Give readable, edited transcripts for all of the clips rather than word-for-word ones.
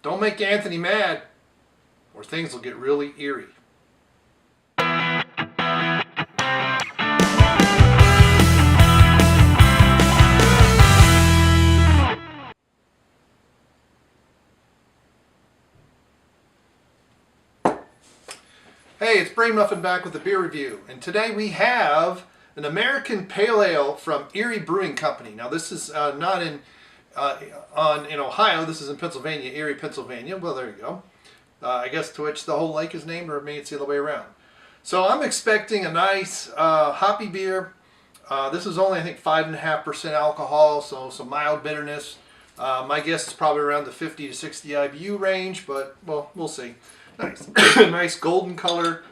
Don't make Anthony mad, or things will get really eerie. Hey, it's Brainmuffin back with a beer review, and today we have an American Pale Ale from Erie Brewing Company. Now this is not in Ohio, this is in Pennsylvania, Erie, Pennsylvania. Well, there you go. I guess to which the whole lake is named, or maybe it's the other way around. So I'm expecting a nice hoppy beer. This is only, I think, 5.5% alcohol, so some mild bitterness. My guess is probably around the 50 to 60 IBU range, but well, we'll see. Nice, nice golden color.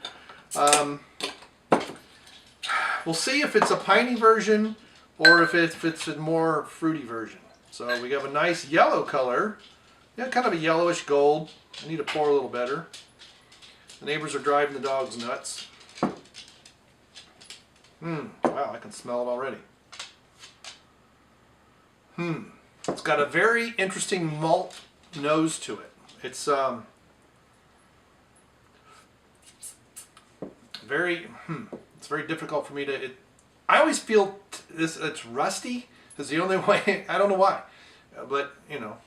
We'll see if it's a piney version or if it's a more fruity version. So we have a nice yellow color. Yeah, kind of a yellowish gold. I need to pour a little better. The neighbors are driving the dogs nuts. Wow, I can smell it already. It's got a very interesting malt nose to it. It's it's very difficult for me to. I always feel it's rusty. Is the only way. I don't know why, but you know.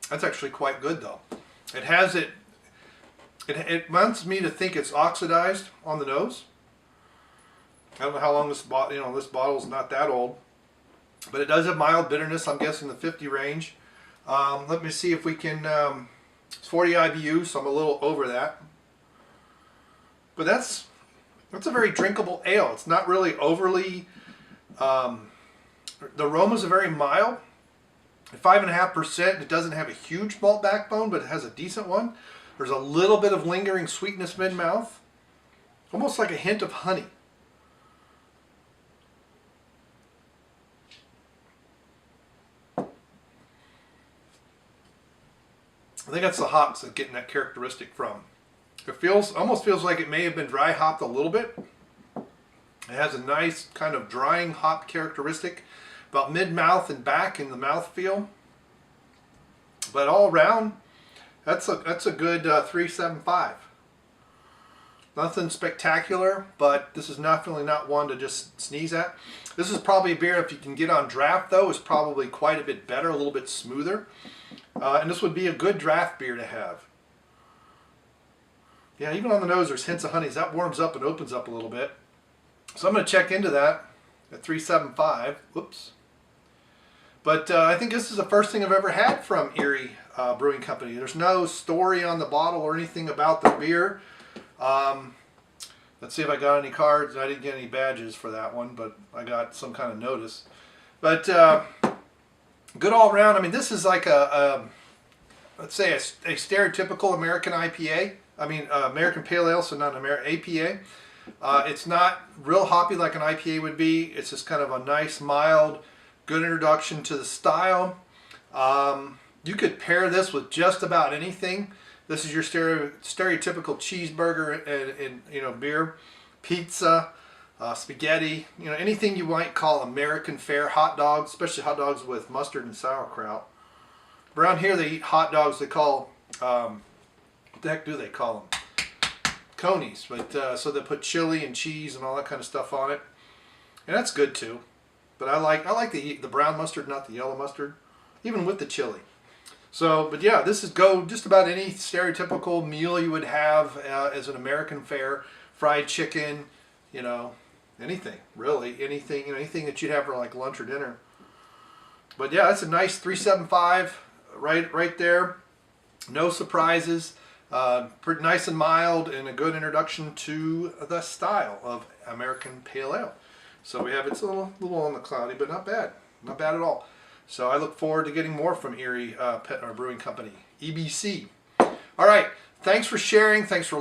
That's actually quite good though. It has it wants me to think it's oxidized on the nose. I don't know how long this bottle, this bottle's not that old, but it does have mild bitterness. I'm guessing the 50 range. Let me see if we can. It's 40 IBU, so I'm a little over that. But that's a very drinkable ale. It's not really overly. The aromas are very mild. At 5.5%, it doesn't have a huge malt backbone, but it has a decent one. There's a little bit of lingering sweetness mid-mouth, almost like a hint of honey. I think that's the hops that getting that characteristic from. It almost feels like it may have been dry hopped a little bit. It has a nice kind of drying hop characteristic about mid-mouth and back in the mouthfeel. But all around, that's a good 3.75. Nothing spectacular, but this is definitely not one to just sneeze at. This is probably a beer, if you can get on draft though, is probably quite a bit better, a little bit smoother. And this would be a good draft beer to have. Yeah, even on the nose there's hints of honey. That warms up and opens up a little bit. So I'm going to check into that at 3.75. Whoops. But I think this is the first thing I've ever had from Erie Brewing Company. There's no story on the bottle or anything about the beer. Let's see if I got any cards. I didn't get any badges for that one, but I got some kind of notice. But good all around. I mean, this is like let's say a stereotypical American IPA. I mean, American Pale Ale, so not an APA. It's not real hoppy like an IPA would be. It's just kind of a nice, mild, good introduction to the style. You could pair this with just about anything. This is your stereotypical cheeseburger and beer, pizza, spaghetti, anything you might call American fare. Hot dogs, especially hot dogs with mustard and sauerkraut. Around here they eat hot dogs they call, what the heck do they call them? Conies. But so they put chili and cheese and all that kind of stuff on it, and that's good too. But I like the brown mustard, not the yellow mustard, even with the chili. So, but yeah, this is just about any stereotypical meal you would have as an American fare. Fried chicken, anything really, anything that you'd have for like lunch or dinner. But yeah, that's a nice 3.75 right there. No surprises. Pretty nice and mild, and a good introduction to the style of American Pale Ale. So we have, it's a little on the cloudy, but not bad at all. So I look forward to getting more from Erie Brewing Company, EBC. All right, thanks for sharing, thanks for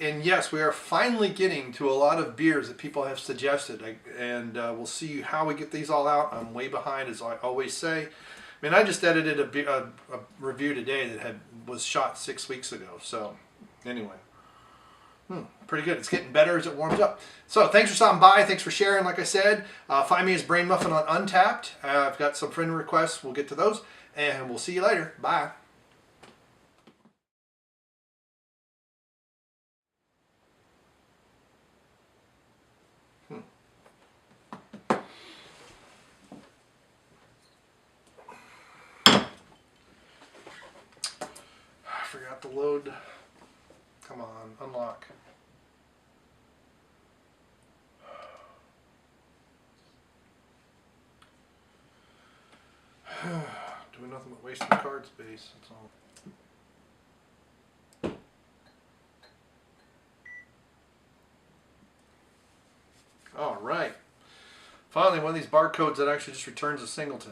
and yes, we are finally getting to a lot of beers that people have suggested, and we'll see how we get these all out. I'm way behind, as I always say. I mean, I just edited a review today that was shot 6 weeks ago. So anyway, Pretty good. It's getting better as it warms up. So thanks for stopping by. Thanks for sharing. Like I said, find me as Brainmuffin on Untapped. I've got some friend requests. We'll get to those. And we'll see you later. Bye. I forgot to load. Come on, unlock. Doing nothing but wasting card space. That's all. All right. Finally, one of these barcodes that actually just returns a singleton.